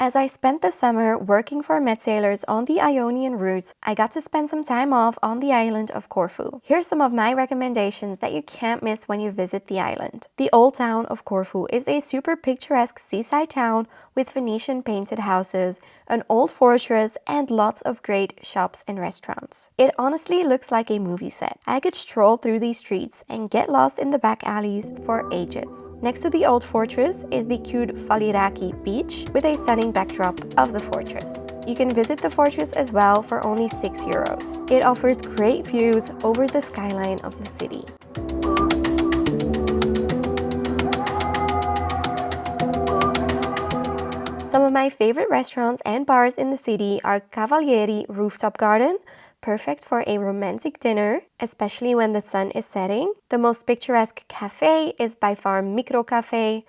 As I spent the summer working for med sailors on the Ionian route, I got to spend some time off on the island of Corfu. Here's some of my recommendations that you can't miss when you visit the island. The old town of Corfu is a super picturesque seaside town with Venetian painted houses, an old fortress, and lots of great shops and restaurants. It honestly looks like a movie set. I could stroll through these streets and get lost in the back alleys for ages. Next to the old fortress is the cute Faliraki beach with a stunning backdrop of the fortress. You can visit the fortress as well for only €6. It offers great views over the skyline of the city. Some of my favorite restaurants and bars in the city are Cavalieri Rooftop Garden, perfect for a romantic dinner, especially when the sun is setting. The most picturesque cafe is by far Mikro Cafe.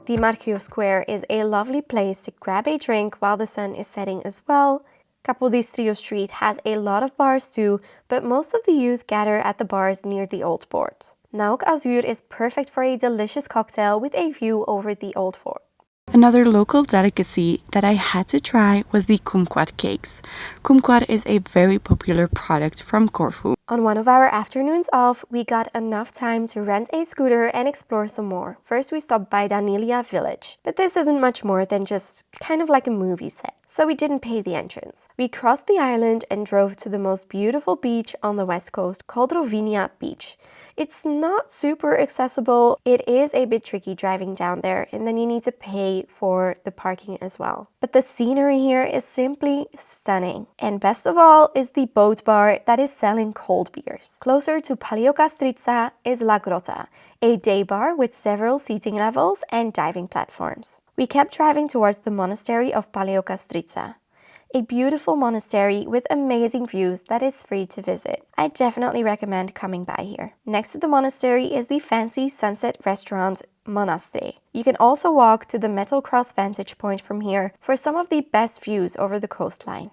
Dimarchiou Square is a lovely place to grab a drink while the sun is setting as well. Kapodistriou Street has a lot of bars too, but most of the youth gather at the bars near the Old Port. NAOK Azur is perfect for a delicious cocktail with a view over the Old Fort. Another local delicacy that I had to try was the kumquat cakes. Kumquat is a very popular product from Corfu. On one of our afternoons off, we got enough time to rent a scooter and explore some more. First, we stopped by Danilia Village, but this isn't much more than just kind of like a movie set, so we didn't pay the entrance. We crossed the island and drove to the most beautiful beach on the west coast called Rovinia Beach. It's not super accessible. It is a bit tricky driving down there, and then you need to pay for the parking as well. But the scenery here is simply stunning. And best of all is the boat bar that is selling cold beers. Closer to Paleokastritsa is La Grotta, a day bar with several seating levels and diving platforms. We kept driving towards the Monastery of Paleokastritsa, a beautiful monastery with amazing views that is free to visit. I definitely recommend coming by here. Next to the monastery is the fancy sunset restaurant Monastre. You can also walk to the Metal Cross vantage point from here for some of the best views over the coastline.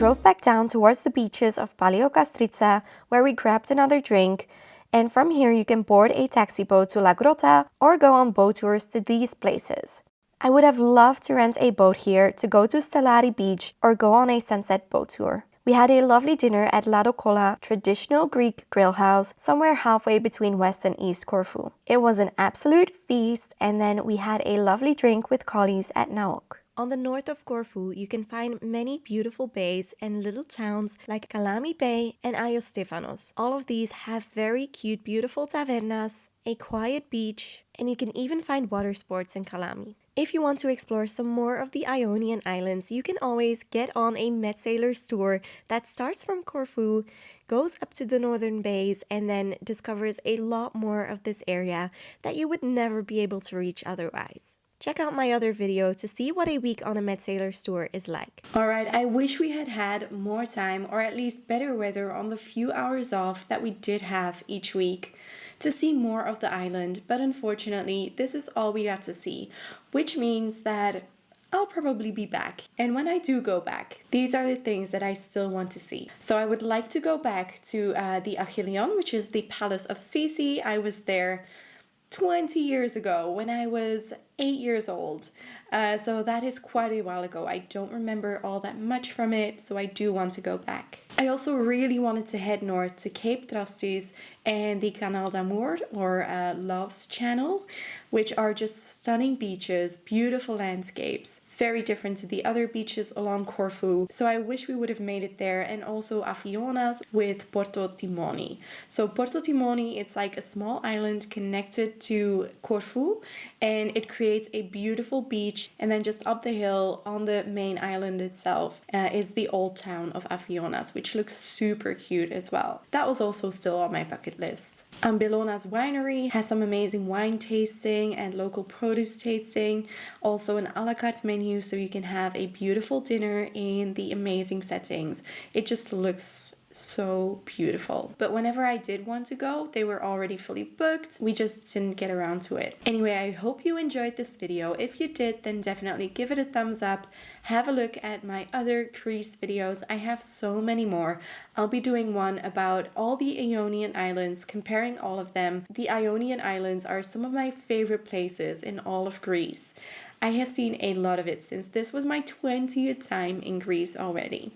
Drove back down towards the beaches of Paleokastritsa, where we grabbed another drink, and from here you can board a taxi boat to La Grotta or go on boat tours to these places. I would have loved to rent a boat here to go to Stelari beach or go on a sunset boat tour. We had a lovely dinner at Ladokolla, traditional Greek grill house, somewhere halfway between West and East Corfu. It was an absolute feast, and then we had a lovely drink with colleagues at NAOK. On the north of Corfu, you can find many beautiful bays and little towns like Kalami Bay and Stefanos. All of these have very cute, beautiful tavernas, a quiet beach, and you can even find water sports in Kalami. If you want to explore some more of the Ionian Islands, you can always get on a med sailors tour that starts from Corfu, goes up to the northern bays, and then discovers a lot more of this area that you would never be able to reach otherwise. Check out my other video to see what a week on a med sailors tour is like. Alright, I wish we had had more time or at least better weather on the few hours off that we did have each week to see more of the island, but unfortunately this is all we got to see, which means that I'll probably be back. And when I do go back, these are the things that I still want to see. So I would like to go back to the Achileon, which is the palace of Sissi. I was there 20 years ago when I was 8 years old. So that is quite a while ago. I don't remember all that much from it, so I do want to go back. I also really wanted to head north to Cape Drastis and the Canal d'Amour, or Love's Channel, which are just stunning beaches, beautiful landscapes, very different to the other beaches along Corfu. So I wish we would have made it there, and also Afionas with Porto Timoni. So Porto Timoni, it's like a small island connected to Corfu, and it creates a beautiful beach, and then just up the hill on the main island itself is the old town of Afionas, which looks super cute as well. That was also still on my bucket list. Ambelonas Winery has some amazing wine tasting and local produce tasting, also an a la carte menu so you can have a beautiful dinner in the amazing settings. It just looks so beautiful. But whenever I did want to go, they were already fully booked. We just didn't get around to it. Anyway, I hope you enjoyed this video. If you did, then definitely give it a thumbs up. Have a look at my other Greece videos. I have so many more. I'll be doing one about all the Ionian Islands, comparing all of them. The Ionian Islands are some of my favorite places in all of Greece. I have seen a lot of it since this was my 20th time in Greece already.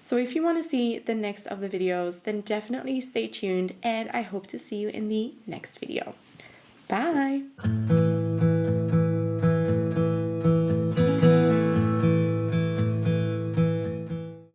So if you want to see the next of the videos, then definitely stay tuned, and I hope to see you in the next video. Bye!